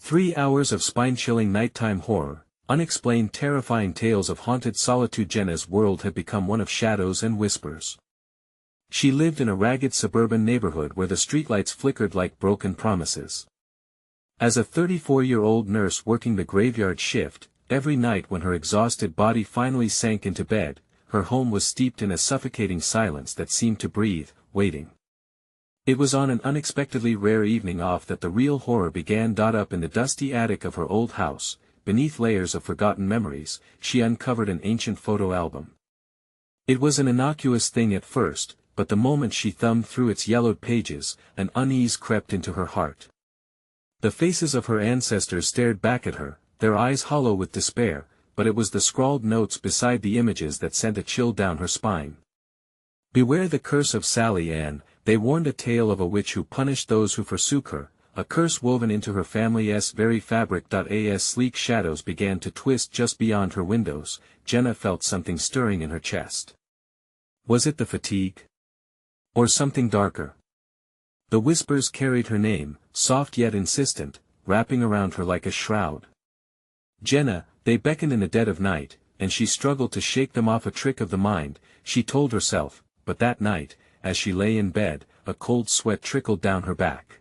3 hours of spine-chilling nighttime horror, unexplained terrifying tales of haunted solitude. Jenna's world had become one of shadows and whispers. She lived in a ragged suburban neighborhood where the streetlights flickered like broken promises. As a 34-year-old nurse working the graveyard shift, every night when her exhausted body finally sank into bed, her home was steeped in a suffocating silence that seemed to breathe, waiting. It was on an unexpectedly rare evening off that the real horror began. Up in the dusty attic of her old house, beneath layers of forgotten memories, she uncovered an ancient photo album. It was an innocuous thing at first, but the moment she thumbed through its yellowed pages, an unease crept into her heart. The faces of her ancestors stared back at her, their eyes hollow with despair, but it was the scrawled notes beside the images that sent a chill down her spine. "Beware the curse of Sally Ann," they warned, a tale of a witch who punished those who forsook her, a curse woven into her family's very fabric. As sleek shadows began to twist just beyond her windows, Jenna felt something stirring in her chest. Was it the fatigue? Or something darker? The whispers carried her name, soft yet insistent, wrapping around her like a shroud. Jenna, they beckoned in the dead of night, and she struggled to shake them off. A trick of the mind, she told herself, but that night, as she lay in bed, a cold sweat trickled down her back.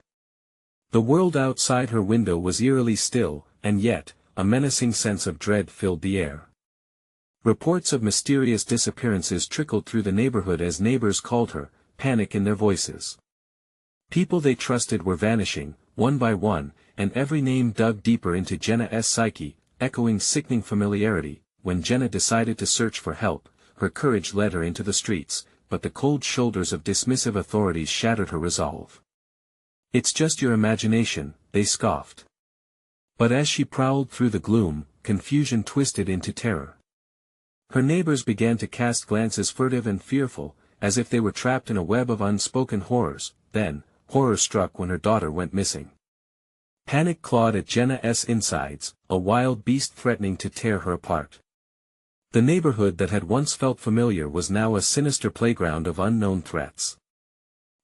The world outside her window was eerily still, and yet, a menacing sense of dread filled the air. Reports of mysterious disappearances trickled through the neighborhood as neighbors called her, panic in their voices. People they trusted were vanishing, one by one, and every name dug deeper into Jenna's psyche, echoing sickening familiarity. When Jenna decided to search for help, her courage led her into the streets, but the cold shoulders of dismissive authorities shattered her resolve. "It's just your imagination," they scoffed. But as she prowled through the gloom, confusion twisted into terror. Her neighbors began to cast glances furtive and fearful, as if they were trapped in a web of unspoken horrors. Then, horror struck when her daughter went missing. Panic clawed at Jenna's insides, a wild beast threatening to tear her apart. The neighborhood that had once felt familiar was now a sinister playground of unknown threats.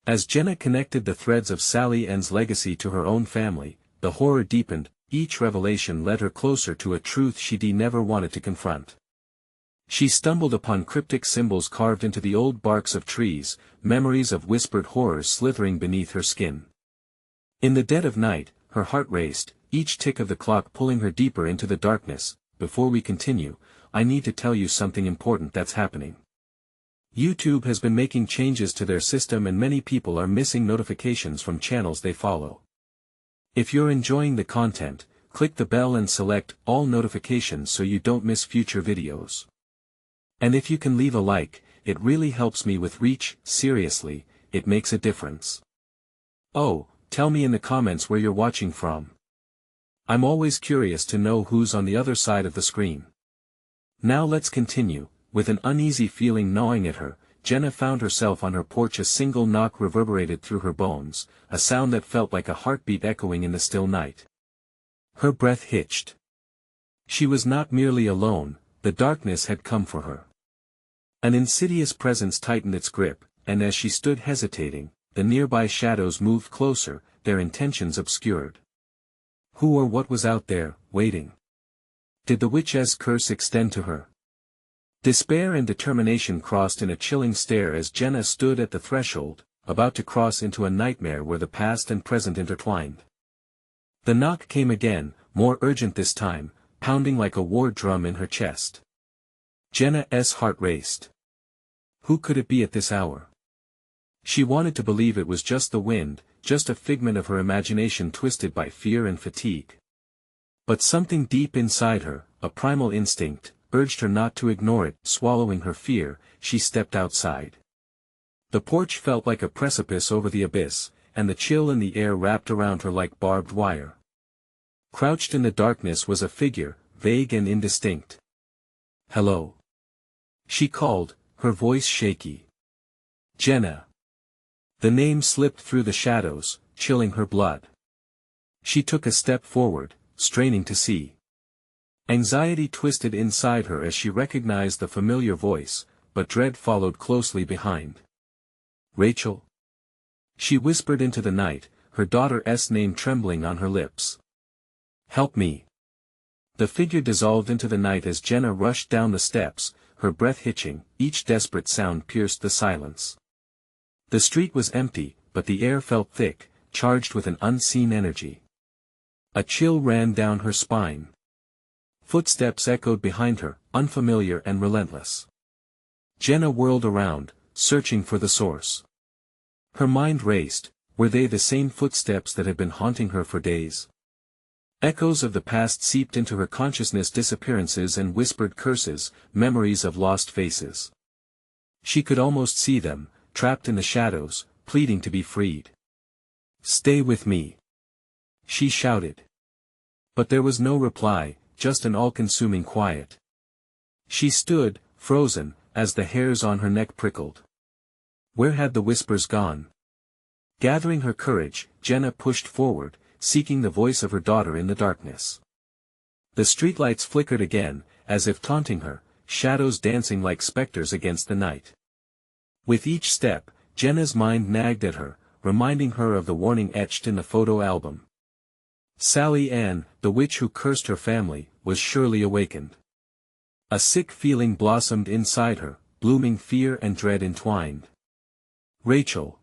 As Jenna connected the threads of Sally Ann's legacy to her own family, the horror deepened. Each revelation led her closer to a truth she'd never wanted to confront. She stumbled upon cryptic symbols carved into the old barks of trees, memories of whispered horrors slithering beneath her skin. In the dead of night, her heart raced, each tick of the clock pulling her deeper into the darkness. Before we continue, I need to tell you something important that's happening. YouTube has been making changes to their system and many people are missing notifications from channels they follow. If you're enjoying the content, click the bell and select all notifications so you don't miss future videos. And if you can leave a like, it really helps me with reach. Seriously, it makes a difference. Oh, tell me in the comments where you're watching from. I'm always curious to know who's on the other side of the screen. Now let's continue. With an uneasy feeling gnawing at her, Jenna found herself on her porch. A single knock reverberated through her bones, a sound that felt like a heartbeat echoing in the still night. Her breath hitched. She was not merely alone, the darkness had come for her. An insidious presence tightened its grip, and as she stood hesitating, the nearby shadows moved closer, their intentions obscured. Who or what was out there, waiting? Did the witch's curse extend to her? Despair and determination crossed in a chilling stare as Jenna stood at the threshold, about to cross into a nightmare where the past and present intertwined. The knock came again, more urgent this time, pounding like a war drum in her chest. Jenna's heart raced. Who could it be at this hour? She wanted to believe it was just the wind, just a figment of her imagination twisted by fear and fatigue. But something deep inside her, a primal instinct, urged her not to ignore it. Swallowing her fear, she stepped outside. The porch felt like a precipice over the abyss, and the chill in the air wrapped around her like barbed wire. Crouched in the darkness was a figure, vague and indistinct. "Hello," she called, her voice shaky. "Jenna." The name slipped through the shadows, chilling her blood. She took a step forward, straining to see. Anxiety twisted inside her as she recognized the familiar voice, but dread followed closely behind. "Rachel?" She whispered into the night, her daughter's name trembling on her lips. Help me. The figure dissolved into the night as Jenna rushed down the steps, her breath hitching, each desperate sound pierced the silence. The street was empty, but the air felt thick, charged with an unseen energy. A chill ran down her spine. Footsteps echoed behind her, unfamiliar and relentless. Jenna whirled around, searching for the source. Her mind raced. Were they the same footsteps that had been haunting her for days? Echoes of the past seeped into her consciousness, disappearances and whispered curses, memories of lost faces. She could almost see them, trapped in the shadows, pleading to be freed. "Stay with me," she shouted. But there was no reply, just an all-consuming quiet. She stood, frozen, as the hairs on her neck prickled. Where had the whispers gone? Gathering her courage, Jenna pushed forward, seeking the voice of her daughter in the darkness. The streetlights flickered again, as if taunting her, shadows dancing like specters against the night. With each step, Jenna's mind nagged at her, reminding her of the warning etched in the photo album. Sally Ann, the witch who cursed her family, was surely awakened. A sick feeling blossomed inside her, blooming fear and dread entwined. "Rachel.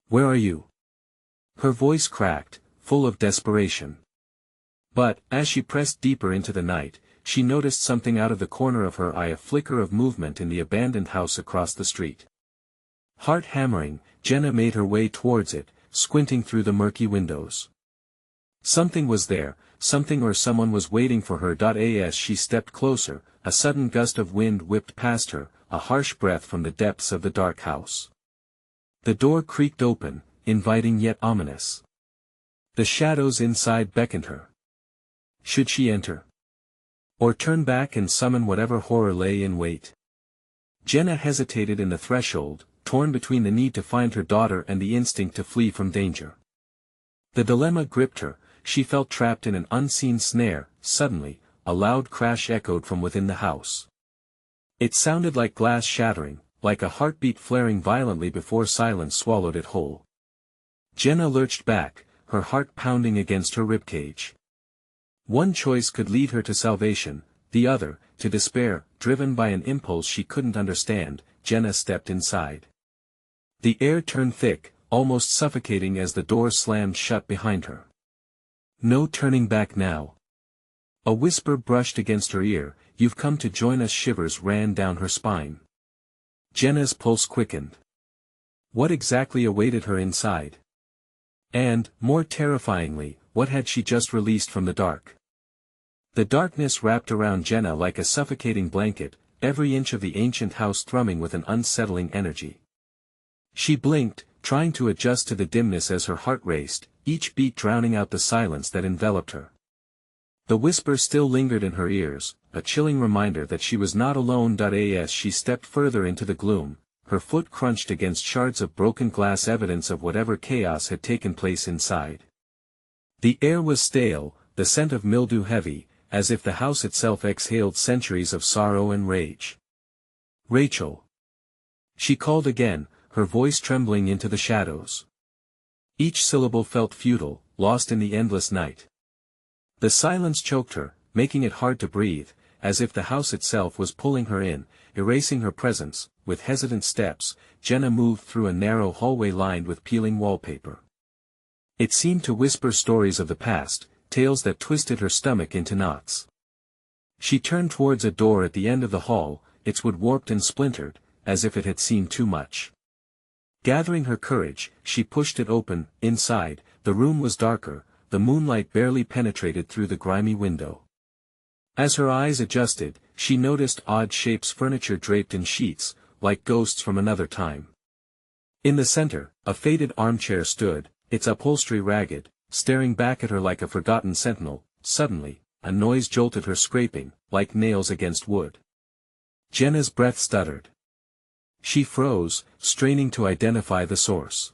Where are you?" Her voice cracked, full of desperation. But, as she pressed deeper into the night, she noticed something out of the corner of her eye, a flicker of movement in the abandoned house across the street. Heart hammering, Jenna made her way towards it, squinting through the murky windows. Something was there, something or someone was waiting for her. As she stepped closer, a sudden gust of wind whipped past her, a harsh breath from the depths of the dark house. The door creaked open, inviting yet ominous. The shadows inside beckoned her. Should she enter? Or turn back and summon whatever horror lay in wait? Jenna hesitated in the threshold, torn between the need to find her daughter and the instinct to flee from danger. The dilemma gripped her. She felt trapped in an unseen snare. Suddenly, a loud crash echoed from within the house. It sounded like glass shattering, like a heartbeat flaring violently before silence swallowed it whole. Jenna lurched back, her heart pounding against her ribcage. One choice could lead her to salvation, the other, to despair. Driven by an impulse she couldn't understand, Jenna stepped inside. The air turned thick, almost suffocating as the door slammed shut behind her. No turning back now. A whisper brushed against her ear, "You've come to join us." Shivers ran down her spine. Jenna's pulse quickened. What exactly awaited her inside? And, more terrifyingly, what had she just released from the dark? The darkness wrapped around Jenna like a suffocating blanket, every inch of the ancient house thrumming with an unsettling energy. She blinked, trying to adjust to the dimness as her heart raced, each beat drowning out the silence that enveloped her. The whisper still lingered in her ears, a chilling reminder that she was not alone. As she stepped further into the gloom, her foot crunched against shards of broken glass, evidence of whatever chaos had taken place inside. The air was stale, the scent of mildew heavy, as if the house itself exhaled centuries of sorrow and rage. "Rachel." She called again, her voice trembling into the shadows. Each syllable felt futile, lost in the endless night. The silence choked her, making it hard to breathe, as if the house itself was pulling her in, erasing her presence. With hesitant steps, Jenna moved through a narrow hallway lined with peeling wallpaper. It seemed to whisper stories of the past, tales that twisted her stomach into knots. She turned towards a door at the end of the hall, its wood warped and splintered, as if it had seen too much. Gathering her courage, she pushed it open. Inside, the room was darker, the moonlight barely penetrated through the grimy window. As her eyes adjusted, she noticed odd shapes, furniture draped in sheets, like ghosts from another time. In the center, a faded armchair stood, its upholstery ragged, staring back at her like a forgotten sentinel. Suddenly, a noise jolted her, scraping, like nails against wood. Jenna's breath stuttered. She froze, straining to identify the source.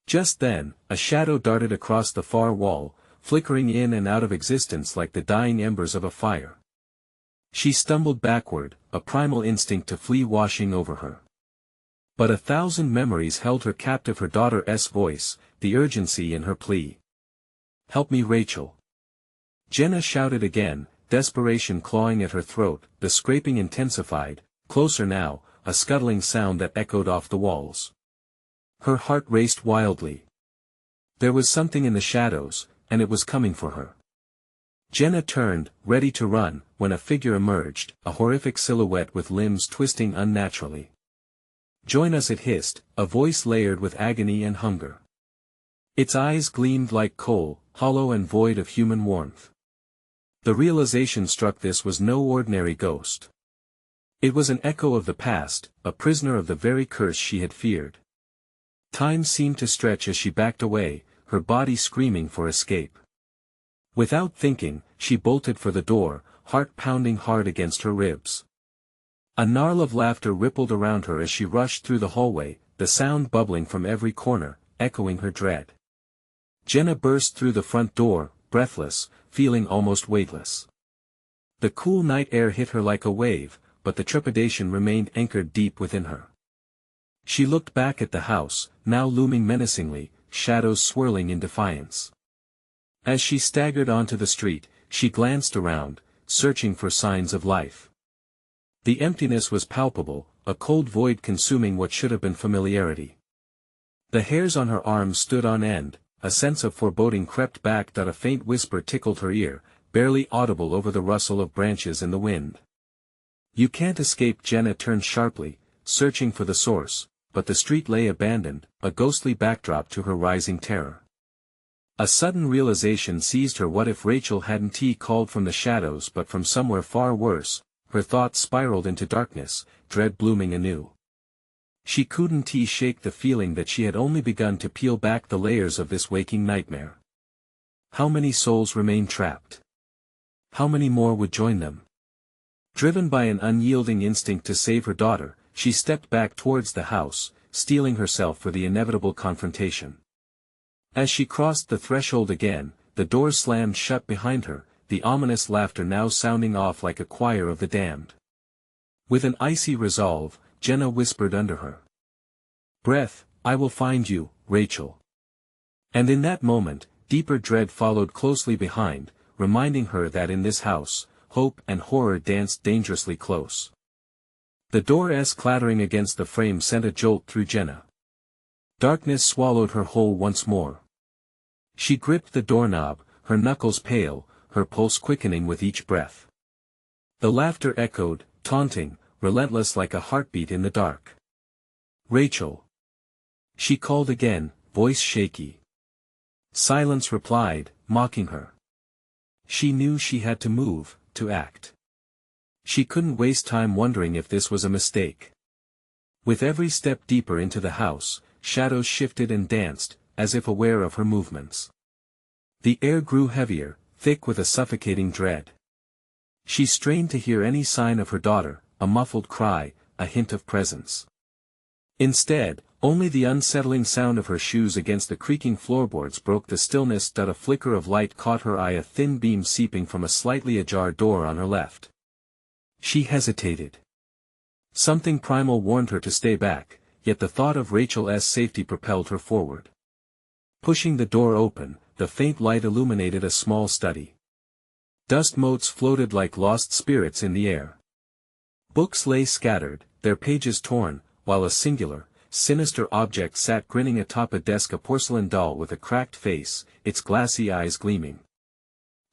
Just then, a shadow darted across the far wall, flickering in and out of existence like the dying embers of a fire. She stumbled backward, a primal instinct to flee washing over her. But 1,000 memories held her captive, her daughter's voice, the urgency in her plea. "Help me, Rachel." Jenna shouted again, desperation clawing at her throat. The scraping intensified, closer now, a scuttling sound that echoed off the walls. Her heart raced wildly. There was something in the shadows, and it was coming for her. Jenna turned, ready to run, when a figure emerged, a horrific silhouette with limbs twisting unnaturally. "Join us," it hissed, a voice layered with agony and hunger. Its eyes gleamed like coal, hollow and void of human warmth. The realization struck this was no ordinary ghost. It was an echo of the past, a prisoner of the very curse she had feared. Time seemed to stretch as she backed away, her body screaming for escape. Without thinking, she bolted for the door, heart pounding hard against her ribs. A snarl of laughter rippled around her as she rushed through the hallway, the sound bubbling from every corner, echoing her dread. Jenna burst through the front door, breathless, feeling almost weightless. The cool night air hit her like a wave, but the trepidation remained anchored deep within her. She looked back at the house, now looming menacingly, shadows swirling in defiance. As she staggered onto the street, she glanced around, searching for signs of life. The emptiness was palpable, a cold void consuming what should have been familiarity. The hairs on her arms stood on end, a sense of foreboding crept back. A faint whisper tickled her ear, barely audible over the rustle of branches in the wind. "You can't escape." Jenna turned sharply, searching for the source, but the street lay abandoned, a ghostly backdrop to her rising terror. A sudden realization seized her. What if Rachel hadn't called from the shadows but from somewhere far worse? Her thoughts spiraled into darkness, dread blooming anew. She couldn't shake the feeling that she had only begun to peel back the layers of this waking nightmare. How many souls remained trapped? How many more would join them? Driven by an unyielding instinct to save her daughter, she stepped back towards the house, steeling herself for the inevitable confrontation. As she crossed the threshold again, the door slammed shut behind her, the ominous laughter now sounding off like a choir of the damned. With an icy resolve, Jenna whispered under her breath, "I will find you, Rachel." And in that moment, deeper dread followed closely behind, reminding her that in this house, hope and horror danced dangerously close. The door's clattering against the frame sent a jolt through Jenna. Darkness swallowed her whole once more. She gripped the doorknob, her knuckles pale, her pulse quickening with each breath. The laughter echoed, taunting, relentless like a heartbeat in the dark. "Rachel!" she called again, voice shaky. Silence replied, mocking her. She knew she had to move, to act. She couldn't waste time wondering if this was a mistake. With every step deeper into the house, shadows shifted and danced, as if aware of her movements. The air grew heavier, thick with a suffocating dread. She strained to hear any sign of her daughter, a muffled cry, a hint of presence. Instead, only the unsettling sound of her shoes against the creaking floorboards broke the stillness. A flicker of light caught her eye, a thin beam seeping from a slightly ajar door on her left. She hesitated. Something primal warned her to stay back, yet the thought of Rachel's safety propelled her forward. Pushing the door open, the faint light illuminated a small study. Dust motes floated like lost spirits in the air. Books lay scattered, their pages torn, while a singular, sinister object sat grinning atop a desk, a porcelain doll with a cracked face, its glassy eyes gleaming.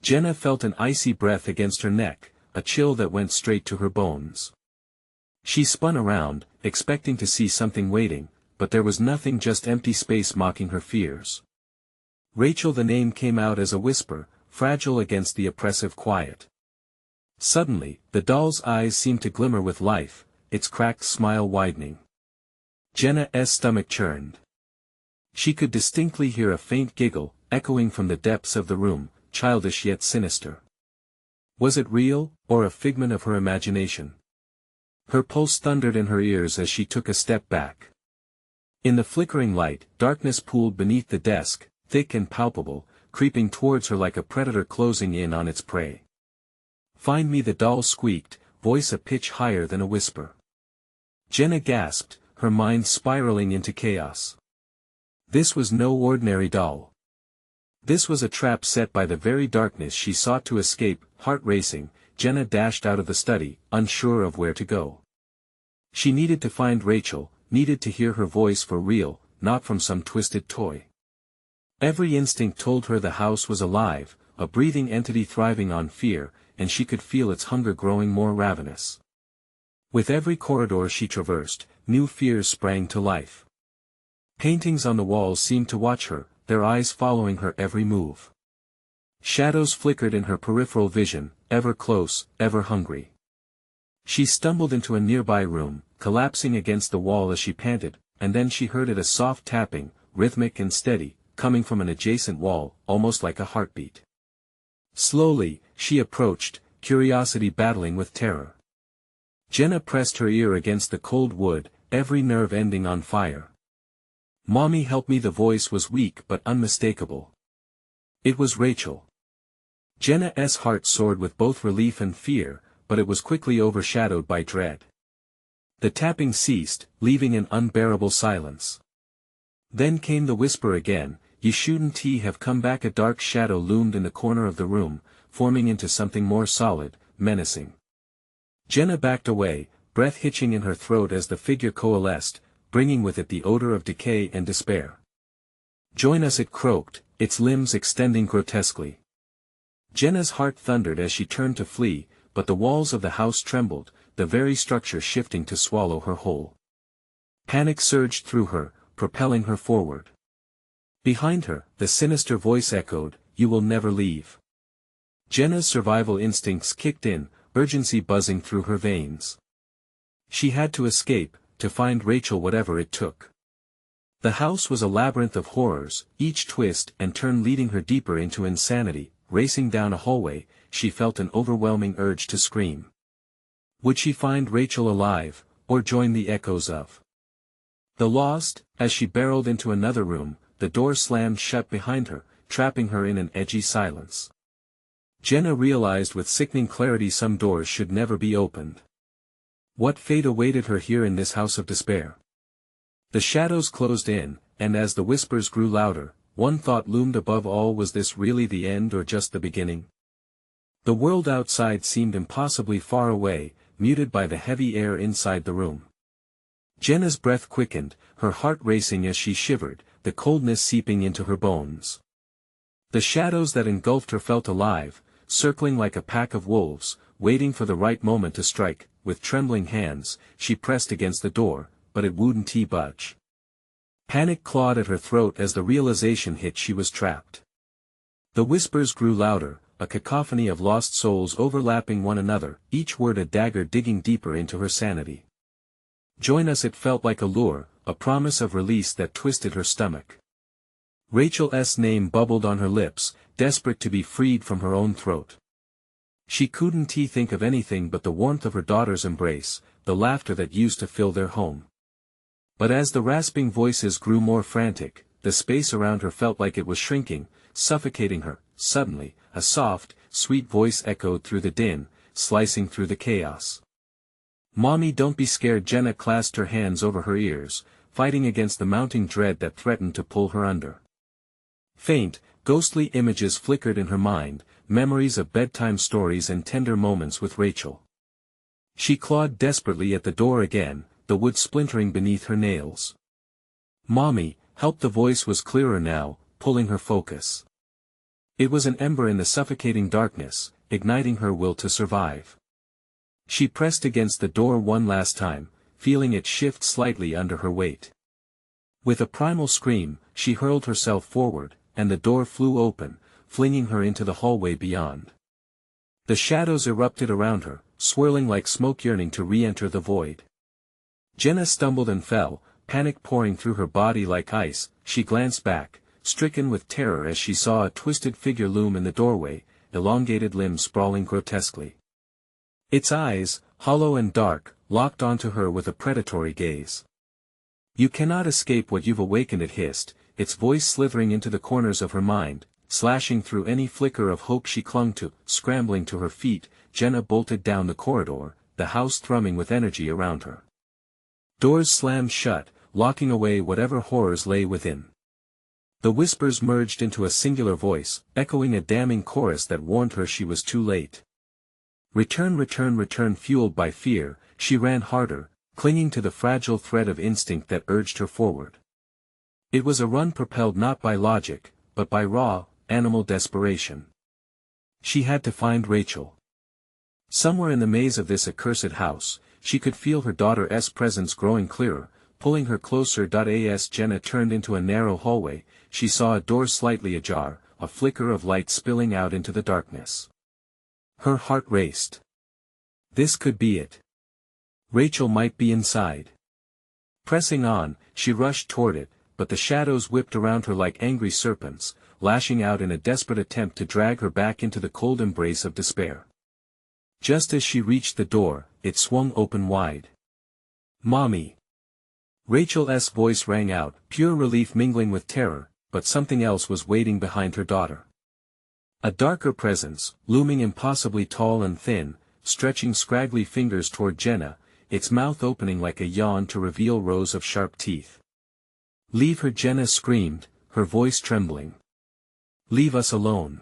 Jenna felt an icy breath against her neck, a chill that went straight to her bones. She spun around, expecting to see something waiting, but there was nothing, just empty space mocking her fears. Rachel. The name came out as a whisper, fragile against the oppressive quiet. Suddenly, the doll's eyes seemed to glimmer with life, its cracked smile widening. Jenna's stomach churned. She could distinctly hear a faint giggle, echoing from the depths of the room, childish yet sinister. Was it real, or a figment of her imagination? Her pulse thundered in her ears as she took a step back. In the flickering light, darkness pooled beneath the desk, thick and palpable, creeping towards her like a predator closing in on its prey. "Find me," the doll squeaked, voice a pitch higher than a whisper. Jenna gasped, her mind spiraling into chaos. This was no ordinary doll. This was a trap set by the very darkness she sought to escape. Heart racing, Jenna dashed out of the study, unsure of where to go. She needed to find Rachel, needed to hear her voice for real, not from some twisted toy. Every instinct told her the house was alive, a breathing entity thriving on fear, and she could feel its hunger growing more ravenous. With every corridor she traversed, new fears sprang to life. Paintings on the walls seemed to watch her, their eyes following her every move. Shadows flickered in her peripheral vision, ever close, ever hungry. She stumbled into a nearby room, collapsing against the wall as she panted, and then she heard a soft tapping, rhythmic and steady, coming from an adjacent wall, almost like a heartbeat. Slowly, she approached, curiosity battling with terror. Jenna pressed her ear against the cold wood, every nerve ending on fire. "Mommy, help me!" The voice was weak but unmistakable. It was Rachel. Jenna's heart soared with both relief and fear, but it was quickly overshadowed by dread. The tapping ceased, leaving an unbearable silence. Then came the whisper again, "You shouldn't have come back." A dark shadow loomed in the corner of the room, forming into something more solid, menacing. Jenna backed away, breath hitching in her throat as the figure coalesced, bringing with it the odor of decay and despair. "Join us," it croaked, its limbs extending grotesquely. Jenna's heart thundered as she turned to flee, but the walls of the house trembled, the very structure shifting to swallow her whole. Panic surged through her, propelling her forward. Behind her, the sinister voice echoed, "You will never leave." Jenna's survival instincts kicked in, urgency buzzing through her veins. She had to escape, to find Rachel whatever it took. The house was a labyrinth of horrors, each twist and turn leading her deeper into insanity. Racing down a hallway, she felt an overwhelming urge to scream. Would she find Rachel alive, or join the echoes of the lost? As she barreled into another room, the door slammed shut behind her, trapping her in an edgy silence. Jenna realized with sickening clarity some doors should never be opened. What fate awaited her here in this house of despair? The shadows closed in, and as the whispers grew louder, one thought loomed above all: was this really the end or just the beginning? The world outside seemed impossibly far away, muted by the heavy air inside the room. Jenna's breath quickened, her heart racing as she shivered, the coldness seeping into her bones. The shadows that engulfed her felt alive, circling like a pack of wolves, waiting for the right moment to strike. With trembling hands, she pressed against the door, but it wouldn't budge. Panic clawed at her throat as the realization hit she was trapped. The whispers grew louder, a cacophony of lost souls overlapping one another, each word a dagger digging deeper into her sanity. "Join us." It felt like a lure, a promise of release that twisted her stomach. Rachel's name bubbled on her lips, desperate to be freed from her own throat. She couldn't think of anything but the warmth of her daughter's embrace, the laughter that used to fill their home. But as the rasping voices grew more frantic, the space around her felt like it was shrinking, suffocating her. Suddenly, a soft, sweet voice echoed through the din, slicing through the chaos. "Mommy, don't be scared." Jenna clasped her hands over her ears, fighting against the mounting dread that threatened to pull her under. Faint, ghostly images flickered in her mind, memories of bedtime stories and tender moments with Rachel. She clawed desperately at the door again, the wood splintering beneath her nails. "Mommy, help!" The voice was clearer now, pulling her focus. It was an ember in the suffocating darkness, igniting her will to survive. She pressed against the door one last time, feeling it shift slightly under her weight. With a primal scream, she hurled herself forward, and the door flew open, flinging her into the hallway beyond. The shadows erupted around her, swirling like smoke yearning to re-enter the void. Jenna stumbled and fell, panic pouring through her body like ice. She glanced back, stricken with terror as she saw a twisted figure loom in the doorway, elongated limbs sprawling grotesquely. Its eyes, hollow and dark, locked onto her with a predatory gaze. "You cannot escape what you've awakened," it hissed, its voice slithering into the corners of her mind, slashing through any flicker of hope she clung to. Scrambling to her feet, Jenna bolted down the corridor, the house thrumming with energy around her. Doors slammed shut, locking away whatever horrors lay within. The whispers merged into a singular voice, echoing a damning chorus that warned her she was too late. Return, return, return. Fueled by fear, she ran harder, clinging to the fragile thread of instinct that urged her forward. It was a run propelled not by logic, but by raw, animal desperation. She had to find Rachel. Somewhere in the maze of this accursed house, she could feel her daughter's presence growing clearer, pulling her closer. As Jenna turned into a narrow hallway, she saw a door slightly ajar, a flicker of light spilling out into the darkness. Her heart raced. This could be it. Rachel might be inside. Pressing on, she rushed toward it, but the shadows whipped around her like angry serpents, lashing out in a desperate attempt to drag her back into the cold embrace of despair. Just as she reached the door, it swung open wide. "Mommy!" Rachel's voice rang out, pure relief mingling with terror, but something else was waiting behind her daughter. A darker presence, looming impossibly tall and thin, stretching scraggly fingers toward Jenna, its mouth opening like a yawn to reveal rows of sharp teeth. "Leave her," Jenna screamed, her voice trembling. "Leave us alone."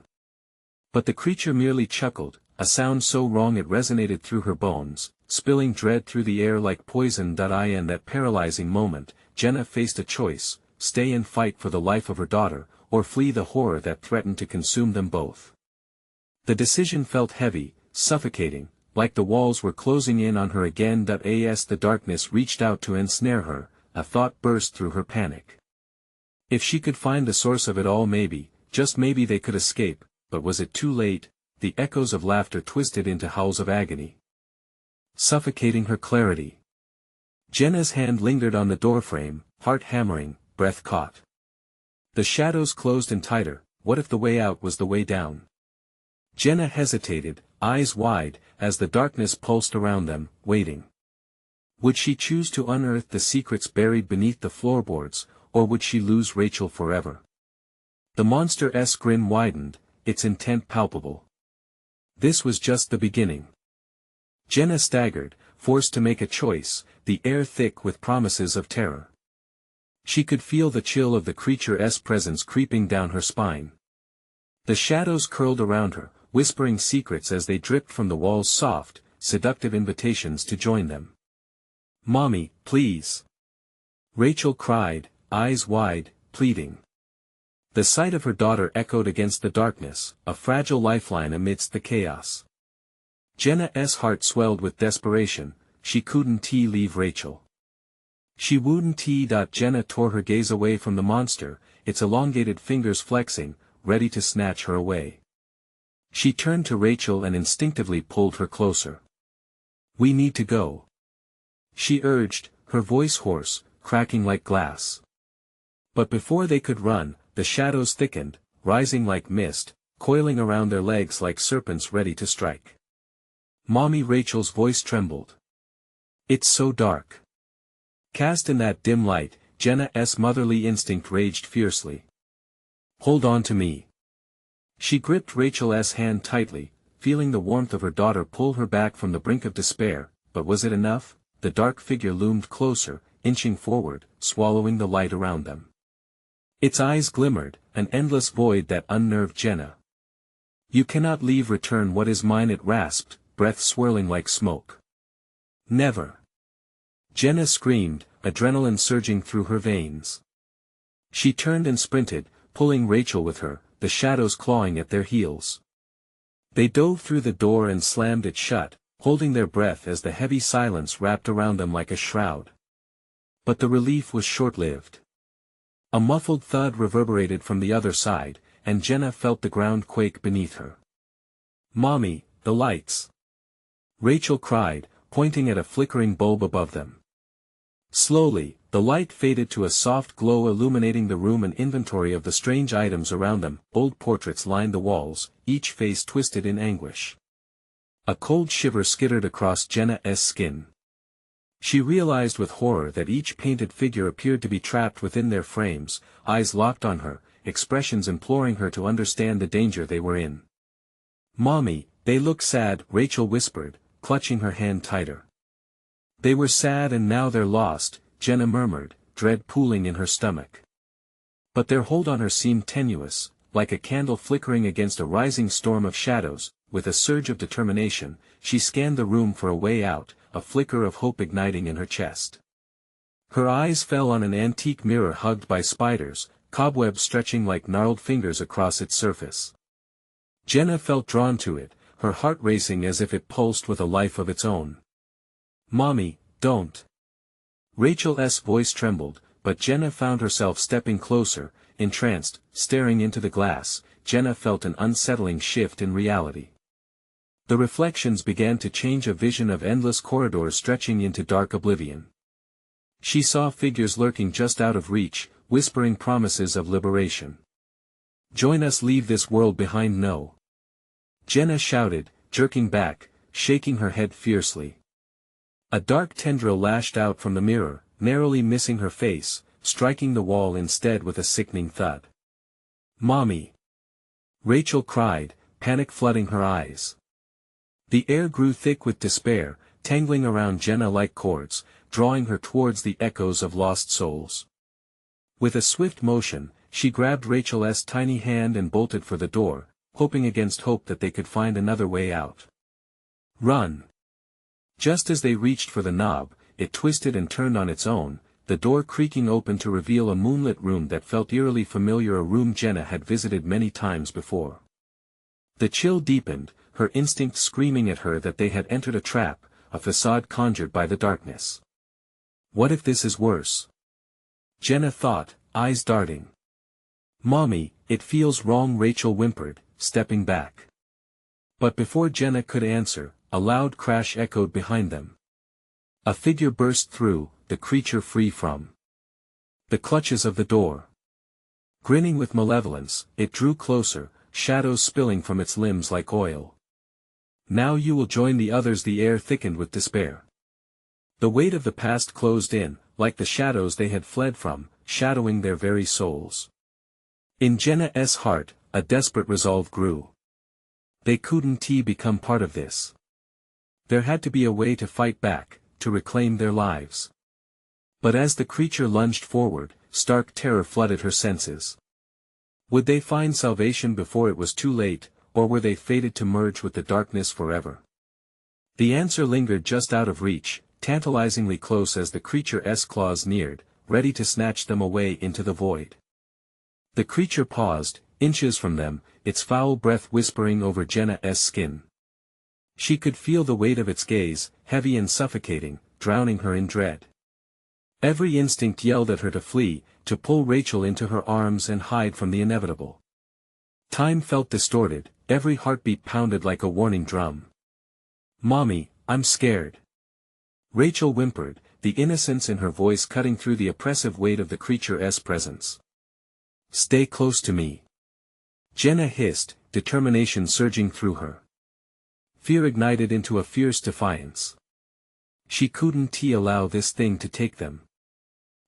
But the creature merely chuckled, a sound so wrong it resonated through her bones, spilling dread through the air like poison. In that paralyzing moment, Jenna faced a choice: stay and fight for the life of her daughter, or flee the horror that threatened to consume them both. The decision felt heavy, suffocating, like the walls were closing in on her again. As the darkness reached out to ensnare her, a thought burst through her panic. If she could find the source of it all, maybe, just maybe they could escape, but was it too late? The echoes of laughter twisted into howls of agony, suffocating her clarity. Jenna's hand lingered on the doorframe, heart hammering, breath caught. The shadows closed in tighter. What if the way out was the way down? Jenna hesitated, eyes wide, as the darkness pulsed around them, waiting. Would she choose to unearth the secrets buried beneath the floorboards, or would she lose Rachel forever? The monster's grin widened, its intent palpable. This was just the beginning. Jenna staggered, forced to make a choice, the air thick with promises of terror. She could feel the chill of the creature's presence creeping down her spine. The shadows curled around her, whispering secrets as they dripped from the walls, soft, seductive invitations to join them. "Mommy, please!" Rachel cried, eyes wide, pleading. The sight of her daughter echoed against the darkness, a fragile lifeline amidst the chaos. Jenna's heart swelled with desperation. She couldn't leave Rachel. She wouldn't. Jenna tore her gaze away from the monster, its elongated fingers flexing, ready to snatch her away. She turned to Rachel and instinctively pulled her closer. "We need to go," she urged, her voice hoarse, cracking like glass. But before they could run, the shadows thickened, rising like mist, coiling around their legs like serpents ready to strike. "Mommy!" Rachel's voice trembled. "It's so dark." Cast in that dim light, Jenna's motherly instinct raged fiercely. "Hold on to me." She gripped Rachel's hand tightly, feeling the warmth of her daughter pull her back from the brink of despair, but was it enough? The dark figure loomed closer, inching forward, swallowing the light around them. Its eyes glimmered, an endless void that unnerved Jenna. "You cannot leave." "Return what is mine," it rasped, breath swirling like smoke. "Never!" Jenna screamed, adrenaline surging through her veins. She turned and sprinted, pulling Rachel with her, the shadows clawing at their heels. They dove through the door and slammed it shut, holding their breath as the heavy silence wrapped around them like a shroud. But the relief was short-lived. A muffled thud reverberated from the other side, and Jenna felt the ground quake beneath her. "Mommy, the lights!" Rachel cried, pointing at a flickering bulb above them. Slowly, the light faded to a soft glow illuminating the room. An inventory of the strange items around them. Old portraits lined the walls, each face twisted in anguish. A cold shiver skittered across Jenna's skin. She realized with horror that each painted figure appeared to be trapped within their frames, eyes locked on her, expressions imploring her to understand the danger they were in. "Mommy, they look sad," Rachel whispered, clutching her hand tighter. "They were sad and now they're lost," Jenna murmured, dread pooling in her stomach. But their hold on her seemed tenuous, like a candle flickering against a rising storm of shadows. With a surge of determination, she scanned the room for a way out, a flicker of hope igniting in her chest. Her eyes fell on an antique mirror hugged by spiders, cobwebs stretching like gnarled fingers across its surface. Jenna felt drawn to it, her heart racing as if it pulsed with a life of its own. "Mommy, don't." Rachel's voice trembled, but Jenna found herself stepping closer, entranced, staring into the glass. Jenna felt an unsettling shift in reality. The reflections began to change, a vision of endless corridors stretching into dark oblivion. She saw figures lurking just out of reach, whispering promises of liberation. "Join us, leave this world behind." "No!" Jenna shouted, jerking back, shaking her head fiercely. A dark tendril lashed out from the mirror, narrowly missing her face, striking the wall instead with a sickening thud. "Mommy!" Rachel cried, panic flooding her eyes. The air grew thick with despair, tangling around Jenna like cords, drawing her towards the echoes of lost souls. With a swift motion, she grabbed Rachel's tiny hand and bolted for the door, hoping against hope that they could find another way out. "Run!" Just as they reached for the knob, it twisted and turned on its own, the door creaking open to reveal a moonlit room that felt eerily familiar, a room Jenna had visited many times before. The chill deepened, her instinct screaming at her that they had entered a trap, a facade conjured by the darkness. What if this is worse? Jenna thought, eyes darting. "Mommy, it feels wrong," Rachel whimpered, stepping back. But before Jenna could answer, a loud crash echoed behind them. A figure burst through, the creature free from the clutches of the door. Grinning with malevolence, it drew closer, shadows spilling from its limbs like oil. "Now you will join the others." The air thickened with despair. The weight of the past closed in, like the shadows they had fled from, shadowing their very souls. In Jenna's heart, a desperate resolve grew. They couldn't become part of this. There had to be a way to fight back, to reclaim their lives. But as the creature lunged forward, stark terror flooded her senses. Would they find salvation before it was too late, or were they fated to merge with the darkness forever? The answer lingered just out of reach, tantalizingly close as the creature's claws neared, ready to snatch them away into the void. The creature paused, inches from them, its foul breath whispering over Jenna's skin. She could feel the weight of its gaze, heavy and suffocating, drowning her in dread. Every instinct yelled at her to flee, to pull Rachel into her arms and hide from the inevitable. Time felt distorted, every heartbeat pounded like a warning drum. "Mommy, I'm scared." Rachel whimpered, the innocence in her voice cutting through the oppressive weight of the creature's presence. "Stay close to me." Jenna hissed, determination surging through her. Fear ignited into a fierce defiance. She couldn't allow this thing to take them.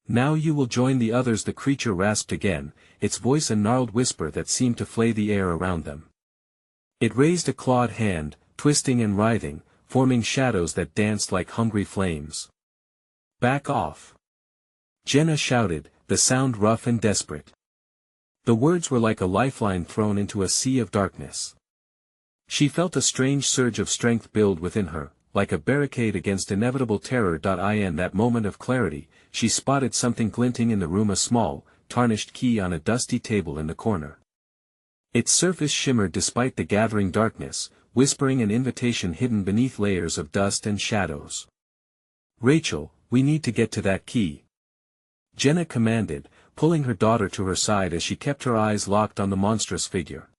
"Now you will join the others," the creature rasped again, its voice a gnarled whisper that seemed to flay the air around them. It raised a clawed hand, twisting and writhing, forming shadows that danced like hungry flames. "Back off!" Jenna shouted, the sound rough and desperate. The words were like a lifeline thrown into a sea of darkness. She felt a strange surge of strength build within her, like a barricade against inevitable terror. In that moment of clarity, she spotted something glinting in the room, a small, tarnished key on a dusty table in the corner. Its surface shimmered despite the gathering darkness, whispering an invitation hidden beneath layers of dust and shadows. "Rachel, we need to get to that key," Jenna commanded, pulling her daughter to her side as she kept her eyes locked on the monstrous figure.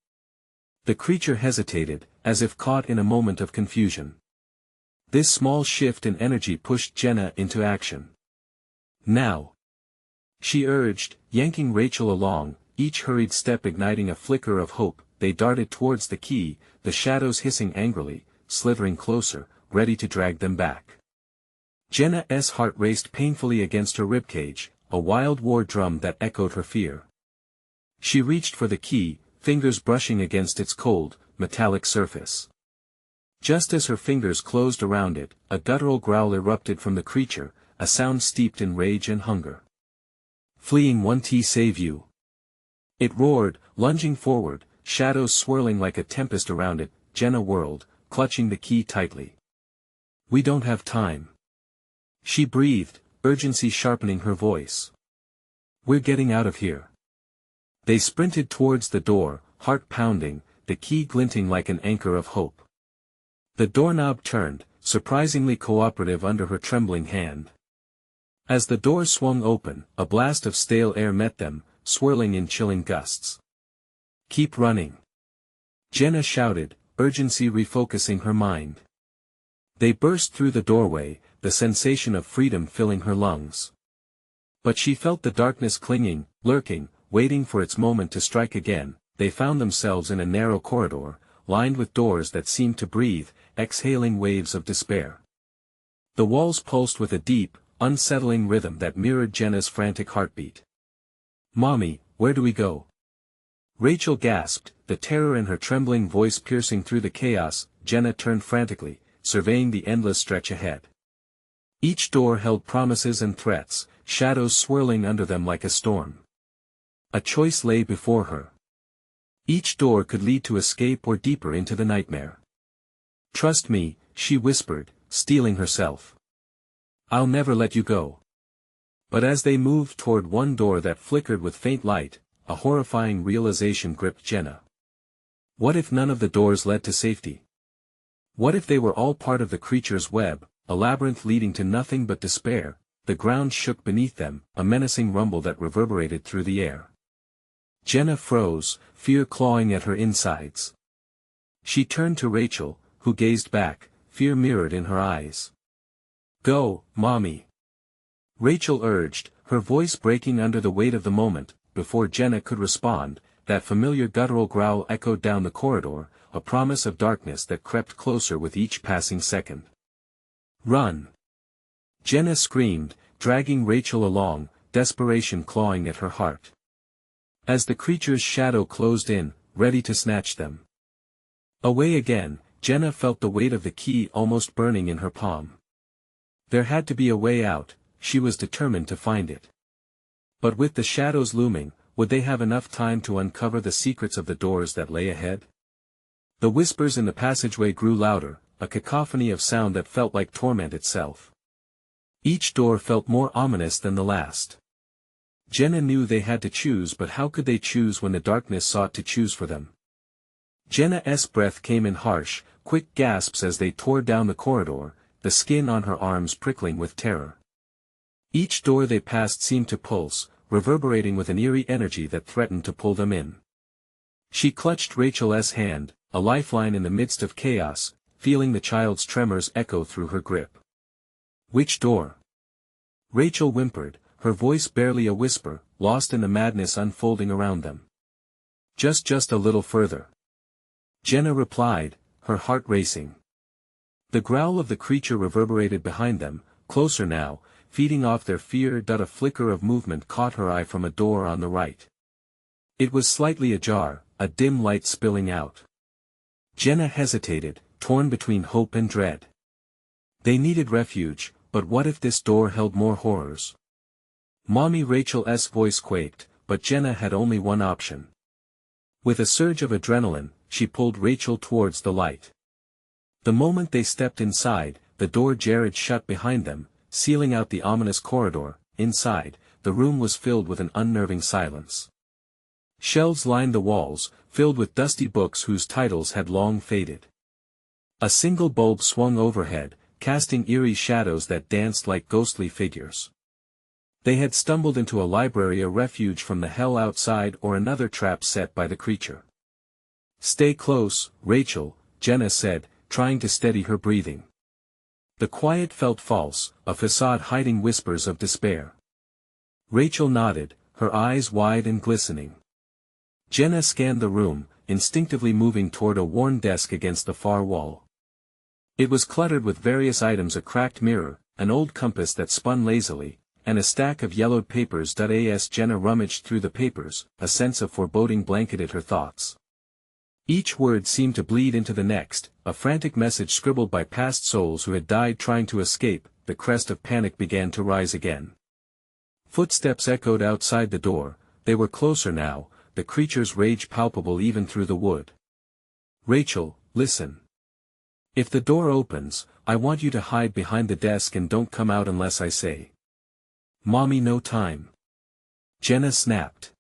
The creature hesitated, as if caught in a moment of confusion. This small shift in energy pushed Jenna into action. "Now!" she urged, yanking Rachel along, each hurried step igniting a flicker of hope. They darted towards the key, the shadows hissing angrily, slithering closer, ready to drag them back. Jenna's heart raced painfully against her ribcage, a wild war drum that echoed her fear. She reached for the key, fingers brushing against its cold, metallic surface. Just as her fingers closed around it, a guttural growl erupted from the creature, a sound steeped in rage and hunger. "Fleeing won't save you." It roared, lunging forward, shadows swirling like a tempest around it. Jenna whirled, clutching the key tightly. "We don't have time." She breathed, urgency sharpening her voice. "We're getting out of here." They sprinted towards the door, heart pounding, the key glinting like an anchor of hope. The doorknob turned, surprisingly cooperative under her trembling hand. As the door swung open, a blast of stale air met them, swirling in chilling gusts. "Keep running!" Jenna shouted, urgency refocusing her mind. They burst through the doorway, the sensation of freedom filling her lungs. But she felt the darkness clinging, lurking, waiting for its moment to strike again. They found themselves in a narrow corridor, lined with doors that seemed to breathe, exhaling waves of despair. The walls pulsed with a deep, unsettling rhythm that mirrored Jenna's frantic heartbeat. "Mommy, where do we go?" Rachel gasped, the terror in her trembling voice piercing through the chaos. Jenna turned frantically, surveying the endless stretch ahead. Each door held promises and threats, shadows swirling under them like a storm. A choice lay before her. Each door could lead to escape or deeper into the nightmare. "Trust me," she whispered, steeling herself. "I'll never let you go." But as they moved toward one door that flickered with faint light, a horrifying realization gripped Jenna. What if none of the doors led to safety? What if they were all part of the creature's web, a labyrinth leading to nothing but despair? The ground shook beneath them, a menacing rumble that reverberated through the air. Jenna froze, fear clawing at her insides. She turned to Rachel, who gazed back, fear mirrored in her eyes. "Go, Mommy!" Rachel urged, her voice breaking under the weight of the moment. Before Jenna could respond, that familiar guttural growl echoed down the corridor, a promise of darkness that crept closer with each passing second. "Run!" Jenna screamed, dragging Rachel along, desperation clawing at her heart. As the creature's shadow closed in, ready to snatch them away again, Jenna felt the weight of the key almost burning in her palm. There had to be a way out, she was determined to find it. But with the shadows looming, would they have enough time to uncover the secrets of the doors that lay ahead? The whispers in the passageway grew louder, a cacophony of sound that felt like torment itself. Each door felt more ominous than the last. Jenna knew they had to choose, but how could they choose when the darkness sought to choose for them? Jenna's breath came in harsh, quick gasps as they tore down the corridor, the skin on her arms prickling with terror. Each door they passed seemed to pulse, reverberating with an eerie energy that threatened to pull them in. She clutched Rachel's hand, a lifeline in the midst of chaos, feeling the child's tremors echo through her grip. "Which door?" Rachel whimpered, her voice barely a whisper, lost in the madness unfolding around them. Just a little further." Jenna replied, her heart racing. The growl of the creature reverberated behind them, closer now, feeding off their fear. A flicker of movement caught her eye from a door on the right. It was slightly ajar, a dim light spilling out. Jenna hesitated, torn between hope and dread. They needed refuge, but what if this door held more horrors? Mommy, Rachel's voice quaked, but Jenna had only one option. With a surge of adrenaline, she pulled Rachel towards the light. The moment they stepped inside, the door jarred shut behind them, sealing out the ominous corridor. Inside, the room was filled with an unnerving silence. Shelves lined the walls, filled with dusty books whose titles had long faded. A single bulb swung overhead, casting eerie shadows that danced like ghostly figures. They had stumbled into a library, a refuge from the hell outside, or another trap set by the creature. "Stay close, Rachel," Jenna said, trying to steady her breathing. The quiet felt false, a facade hiding whispers of despair. Rachel nodded, her eyes wide and glistening. Jenna scanned the room, instinctively moving toward a worn desk against the far wall. It was cluttered with various items: a cracked mirror, an old compass that spun lazily, and a stack of yellowed papers. As Jenna rummaged through the papers, a sense of foreboding blanketed her thoughts. Each word seemed to bleed into the next, a frantic message scribbled by past souls who had died trying to escape. The crest of panic began to rise again. Footsteps echoed outside the door, they were closer now, the creature's rage palpable even through the wood. "Rachel, listen. If the door opens, I want you to hide behind the desk and don't come out unless I say." "Mommy, no time," Jenna snapped.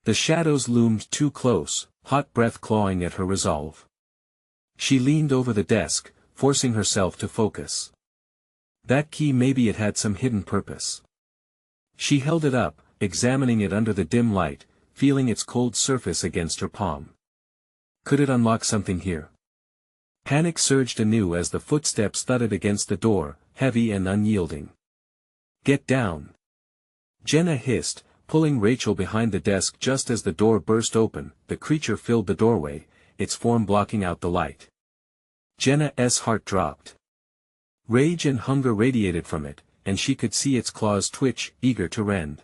The shadows loomed too close, hot breath clawing at her resolve. She leaned over the desk, forcing herself to focus. That key, maybe it had some hidden purpose. She held it up, examining it under the dim light, feeling its cold surface against her palm. Could it unlock something here? Panic surged anew as the footsteps thudded against the door, heavy and unyielding. "Get down!" Jenna hissed, pulling Rachel behind the desk just as the door burst open. The creature filled the doorway, its form blocking out the light. Jenna's heart dropped. Rage and hunger radiated from it, and she could see its claws twitch, eager to rend.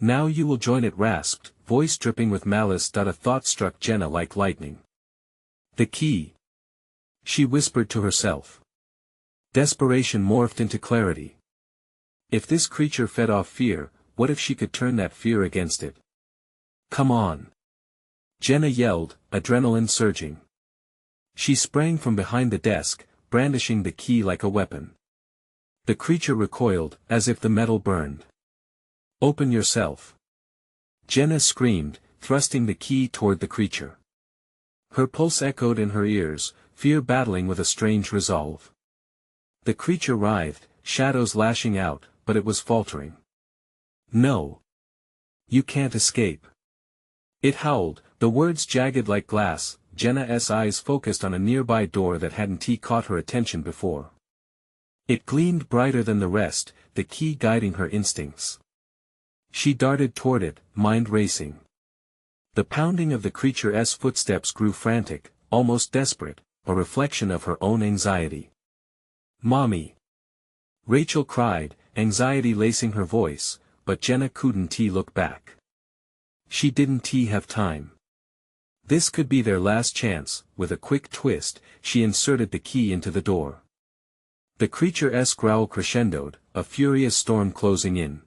"Now you will join it," rasped, voice dripping with malice. A thought struck Jenna like lightning. "The key," she whispered to herself. Desperation morphed into clarity. If this creature fed off fear, what if she could turn that fear against it? "Come on!" Jenna yelled, adrenaline surging. She sprang from behind the desk, brandishing the key like a weapon. The creature recoiled, as if the metal burned. "Open yourself!" Jenna screamed, thrusting the key toward the creature. Her pulse echoed in her ears, fear battling with a strange resolve. The creature writhed, shadows lashing out, but it was faltering. "No! You can't escape!" It howled, the words jagged like glass. Jenna's eyes focused on a nearby door that hadn't caught her attention before. It gleamed brighter than the rest, the key guiding her instincts. She darted toward it, mind racing. The pounding of the creature's footsteps grew frantic, almost desperate, a reflection of her own anxiety. "Mommy!" Rachel cried, anxiety lacing her voice, but Jenna couldn't look back. She didn't have time. This could be their last chance. With a quick twist, she inserted the key into the door. The creature's growl crescendoed, a furious storm closing in.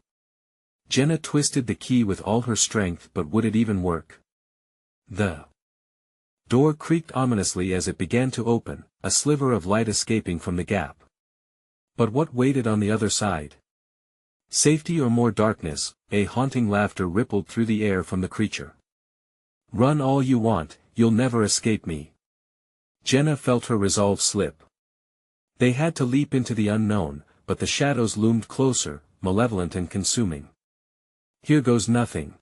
Jenna twisted the key with all her strength, but would it even work? The door creaked ominously as it began to open, a sliver of light escaping from the gap. But what waited on the other side? Safety or more darkness? A haunting laughter rippled through the air from the creature. "Run all you want, you'll never escape me." Jenna felt her resolve slip. They had to leap into the unknown, but the shadows loomed closer, malevolent and consuming. "Here goes nothing!"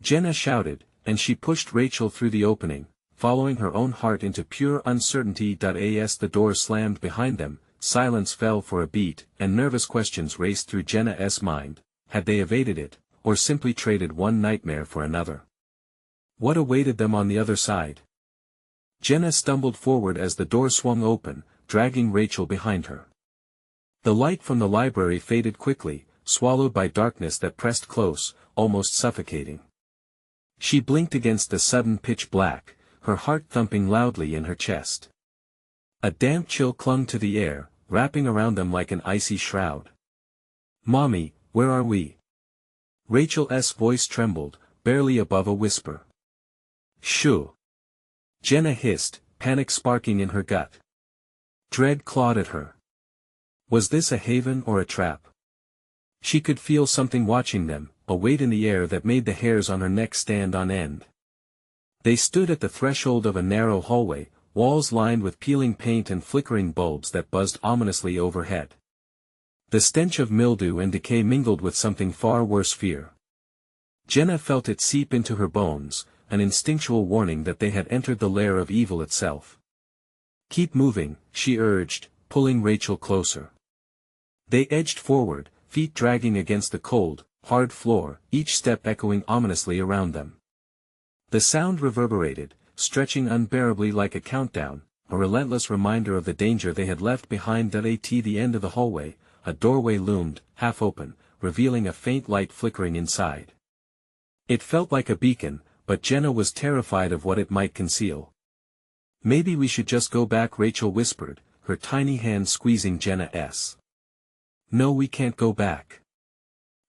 Jenna shouted, and she pushed Rachel through the opening, following her own heart into pure uncertainty. As the door slammed behind them, silence fell for a beat, and nervous questions raced through Jenna's mind. Had they evaded it, or simply traded one nightmare for another? What awaited them on the other side? Jenna stumbled forward as the door swung open, dragging Rachel behind her. The light from the library faded quickly, swallowed by darkness that pressed close, almost suffocating. She blinked against the sudden pitch black, her heart thumping loudly in her chest. A damp chill clung to the air, wrapping around them like an icy shroud. "Mommy, where are we?" Rachel's voice trembled, barely above a whisper. "Shoo!" Jenna hissed, panic sparking in her gut. Dread clawed at her. Was this a haven or a trap? She could feel something watching them, a weight in the air that made the hairs on her neck stand on end. They stood at the threshold of a narrow hallway, walls lined with peeling paint and flickering bulbs that buzzed ominously overhead. The stench of mildew and decay mingled with something far worse, fear. Jenna felt it seep into her bones, an instinctual warning that they had entered the lair of evil itself. "Keep moving," she urged, pulling Rachel closer. They edged forward, feet dragging against the cold, hard floor, each step echoing ominously around them. The sound reverberated, stretching unbearably like a countdown, a relentless reminder of the danger they had left behind. At the end of the hallway, a doorway loomed, half open, revealing a faint light flickering inside. It felt like a beacon, but Jenna was terrified of what it might conceal. "Maybe we should just go back," Rachel whispered, her tiny hand squeezing Jenna's. "No, we can't go back.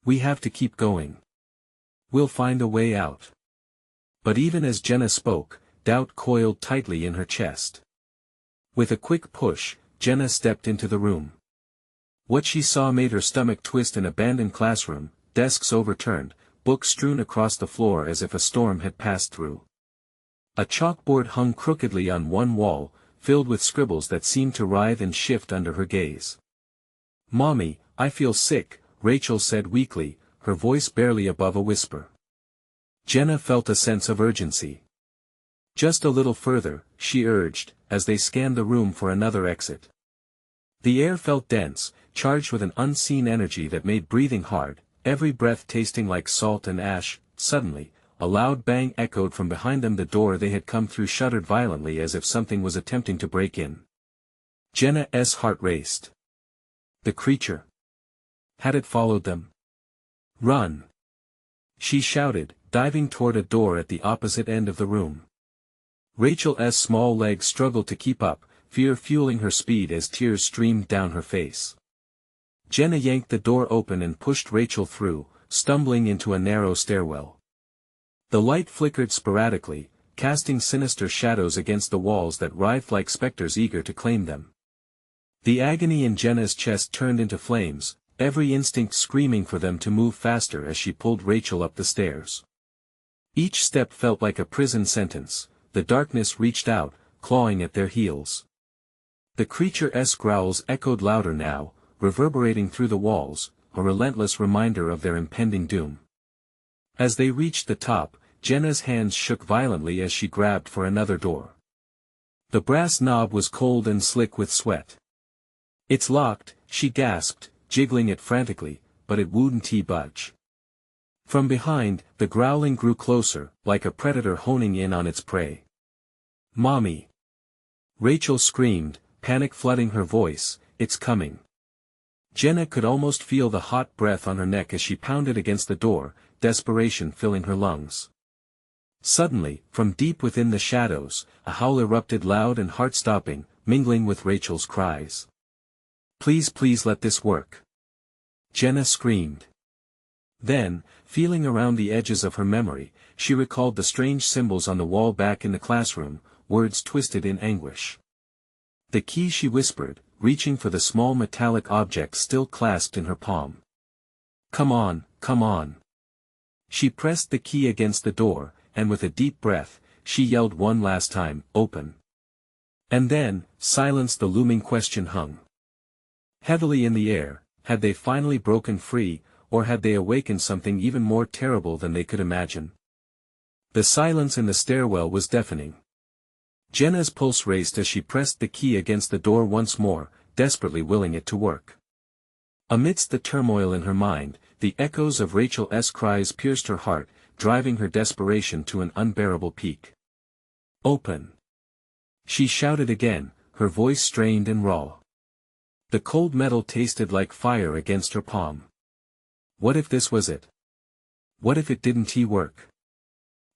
We have to keep going. We'll find a way out." But even as Jenna spoke, doubt coiled tightly in her chest. With a quick push, Jenna stepped into the room. What she saw made her stomach twist. An abandoned classroom, desks overturned, books strewn across the floor as if a storm had passed through. A chalkboard hung crookedly on one wall, filled with scribbles that seemed to writhe and shift under her gaze. "Mommy, I feel sick," Rachel said weakly, her voice barely above a whisper. Jenna felt a sense of urgency. "Just a little further," she urged, as they scanned the room for another exit. The air felt dense, charged with an unseen energy that made breathing hard, every breath tasting like salt and ash. Suddenly, a loud bang echoed from behind them. The door they had come through shuddered violently as if something was attempting to break in. Jenna's heart raced. The creature. Had it followed them? "Run!" she shouted, diving toward a door at the opposite end of the room. Rachel's small legs struggled to keep up, fear fueling her speed as tears streamed down her face. Jenna yanked the door open and pushed Rachel through, stumbling into a narrow stairwell. The light flickered sporadically, casting sinister shadows against the walls that writhed like specters eager to claim them. The agony in Jenna's chest turned into flames, every instinct screaming for them to move faster as she pulled Rachel up the stairs. Each step felt like a prison sentence. The darkness reached out, clawing at their heels. The creature's growls echoed louder now, reverberating through the walls, a relentless reminder of their impending doom. As they reached the top, Jenna's hands shook violently as she grabbed for another door. The brass knob was cold and slick with sweat. "It's locked," she gasped, jiggling it frantically, but it wouldn't budge. From behind, the growling grew closer, like a predator honing in on its prey. "Mommy!" Rachel screamed, panic flooding her voice, "It's coming." Jenna could almost feel the hot breath on her neck as she pounded against the door, desperation filling her lungs. Suddenly, from deep within the shadows, a howl erupted loud and heart-stopping, mingling with Rachel's cries. "Please, please let this work!" Jenna screamed. Then, feeling around the edges of her memory, she recalled the strange symbols on the wall back in the classroom, words twisted in anguish. "The key," she whispered, reaching for the small metallic object still clasped in her palm. "Come on, come on." She pressed the key against the door, and with a deep breath, she yelled one last time, "Open." And then, silence. The looming question hung heavily in the air. Had they finally broken free, or had they awakened something even more terrible than they could imagine? The silence in the stairwell was deafening. Jenna's pulse raced as she pressed the key against the door once more, desperately willing it to work. Amidst the turmoil in her mind, the echoes of Rachel's cries pierced her heart, driving her desperation to an unbearable peak. "Open!" she shouted again, her voice strained and raw. The cold metal tasted like fire against her palm. What if this was it? What if it didn't work?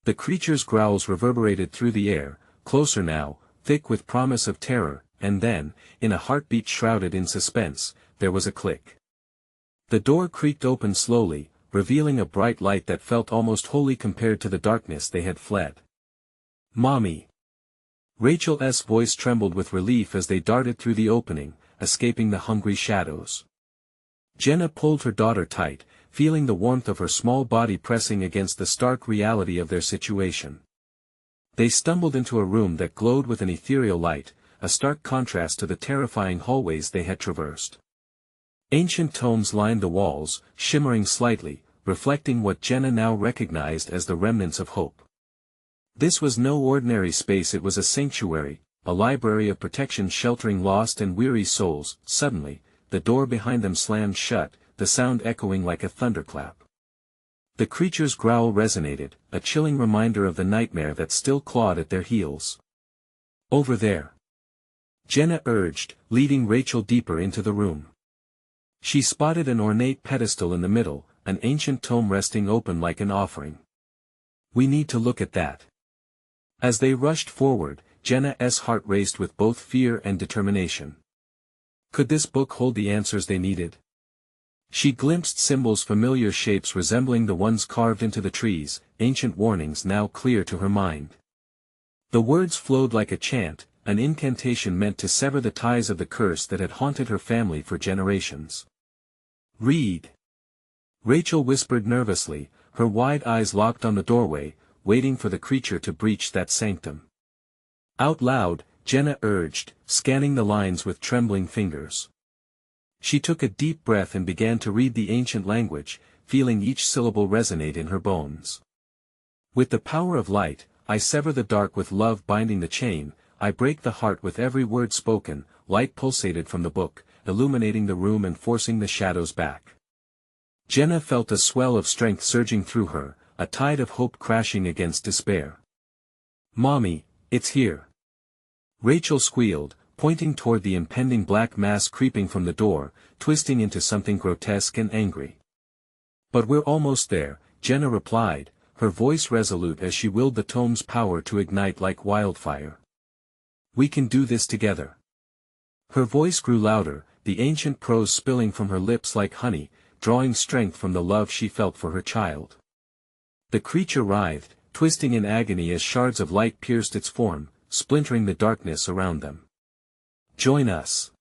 The creature's growls reverberated through the air, closer now, thick with promise of terror, and then, in a heartbeat shrouded in suspense, there was a click. The door creaked open slowly, revealing a bright light that felt almost holy compared to the darkness they had fled. "Mommy!" Rachel's voice trembled with relief as they darted through the opening, escaping the hungry shadows. Jenna pulled her daughter tight, feeling the warmth of her small body pressing against the stark reality of their situation. They stumbled into a room that glowed with an ethereal light, a stark contrast to the terrifying hallways they had traversed. Ancient tomes lined the walls, shimmering slightly, reflecting what Jenna now recognized as the remnants of hope. This was no ordinary space. It was a sanctuary, a library of protection sheltering lost and weary souls. Suddenly, the door behind them slammed shut, the sound echoing like a thunderclap. The creature's growl resonated, a chilling reminder of the nightmare that still clawed at their heels. "Over there!" Jenna urged, leading Rachel deeper into the room. She spotted an ornate pedestal in the middle, an ancient tome resting open like an offering. "We need to look at that." As they rushed forward, Jenna's heart raced with both fear and determination. Could this book hold the answers they needed? She glimpsed symbols, familiar shapes resembling the ones carved into the trees, ancient warnings now clear to her mind. The words flowed like a chant, an incantation meant to sever the ties of the curse that had haunted her family for generations. "Read," Rachel whispered nervously, her wide eyes locked on the doorway, waiting for the creature to breach that sanctum. Out loud, Jenna urged, scanning the lines with trembling fingers. She took a deep breath and began to read the ancient language, feeling each syllable resonate in her bones. "With the power of light, I sever the dark, with love binding the chain, I break the heart with every word spoken." Light pulsated from the book, illuminating the room and forcing the shadows back. Jenna felt a swell of strength surging through her, a tide of hope crashing against despair. "Mommy, it's here!" Rachel squealed, pointing toward the impending black mass creeping from the door, twisting into something grotesque and angry. "But we're almost there," Jenna replied, her voice resolute as she willed the tome's power to ignite like wildfire. "We can do this together." Her voice grew louder, the ancient prose spilling from her lips like honey, drawing strength from the love she felt for her child. The creature writhed, twisting in agony as shards of light pierced its form, splintering the darkness around them. "Join us!"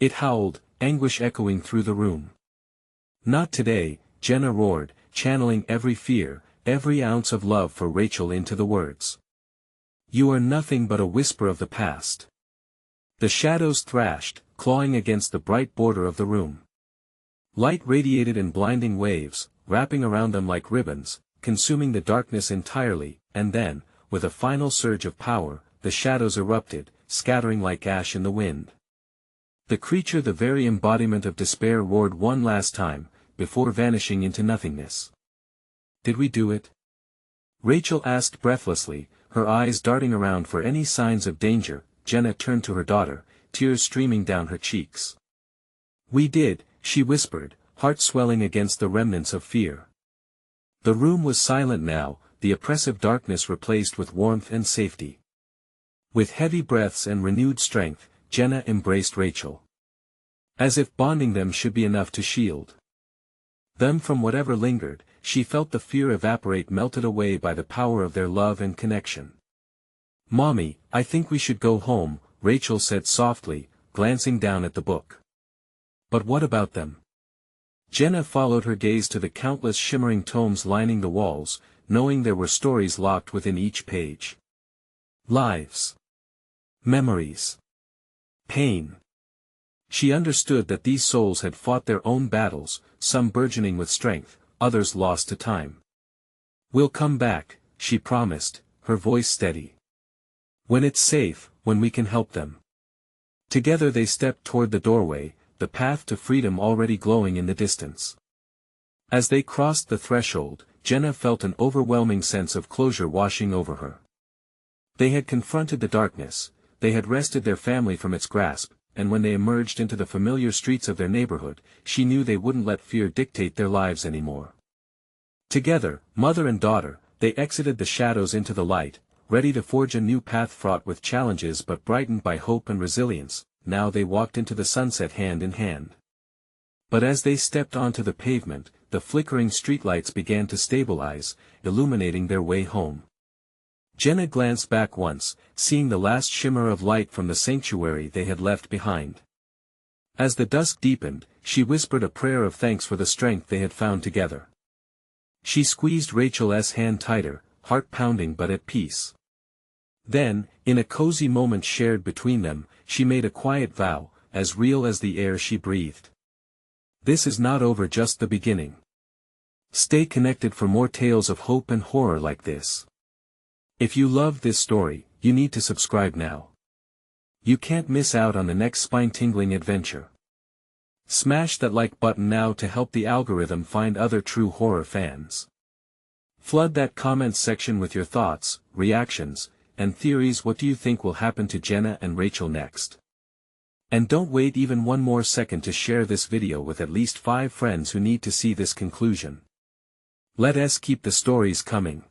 it howled, anguish echoing through the room. "Not today," Jenna roared, channeling every fear, every ounce of love for Rachel into the words. "You are nothing but a whisper of the past." The shadows thrashed, clawing against the bright border of the room. Light radiated in blinding waves, wrapping around them like ribbons, consuming the darkness entirely, and then, with a final surge of power, the shadows erupted, scattering like ash in the wind. The creature, the very embodiment of despair, roared one last time, before vanishing into nothingness. "Did we do it?" Rachel asked breathlessly, her eyes darting around for any signs of danger. Jenna turned to her daughter, tears streaming down her cheeks. "We did," she whispered, heart swelling against the remnants of fear. The room was silent now, the oppressive darkness replaced with warmth and safety. With heavy breaths and renewed strength, Jenna embraced Rachel. As if bonding them should be enough to shield them from whatever lingered, she felt the fear evaporate, melted away by the power of their love and connection. "Mommy, I think we should go home," Rachel said softly, glancing down at the book. "But what about them?" Jenna followed her gaze to the countless shimmering tomes lining the walls, knowing there were stories locked within each page. Lives. Memories. Pain. She understood that these souls had fought their own battles, some burgeoning with strength, others lost to time. "We'll come back," she promised, her voice steady. "When it's safe, when we can help them." Together they stepped toward the doorway, the path to freedom already glowing in the distance. As they crossed the threshold, Jenna felt an overwhelming sense of closure washing over her. They had confronted the darkness, they had wrested their family from its grasp, and when they emerged into the familiar streets of their neighborhood, she knew they wouldn't let fear dictate their lives anymore. Together, mother and daughter, they exited the shadows into the light, ready to forge a new path fraught with challenges but brightened by hope and resilience. Now they walked into the sunset hand in hand. But as they stepped onto the pavement, the flickering streetlights began to stabilize, illuminating their way home. Jenna glanced back once, seeing the last shimmer of light from the sanctuary they had left behind. As the dusk deepened, she whispered a prayer of thanks for the strength they had found together. She squeezed Rachel's hand tighter, heart pounding but at peace. Then, in a cozy moment shared between them, she made a quiet vow, as real as the air she breathed. "This is not over, just the beginning." Stay connected for more tales of hope and horror like this. If you loved this story, you need to subscribe now. You can't miss out on the next spine-tingling adventure. Smash that like button now to help the algorithm find other true horror fans. Flood that comments section with your thoughts, reactions, and theories. What do you think will happen to Jenna and Rachel next? And don't wait even one more second to share this video with at least 5 friends who need to see this conclusion. Let us keep the stories coming.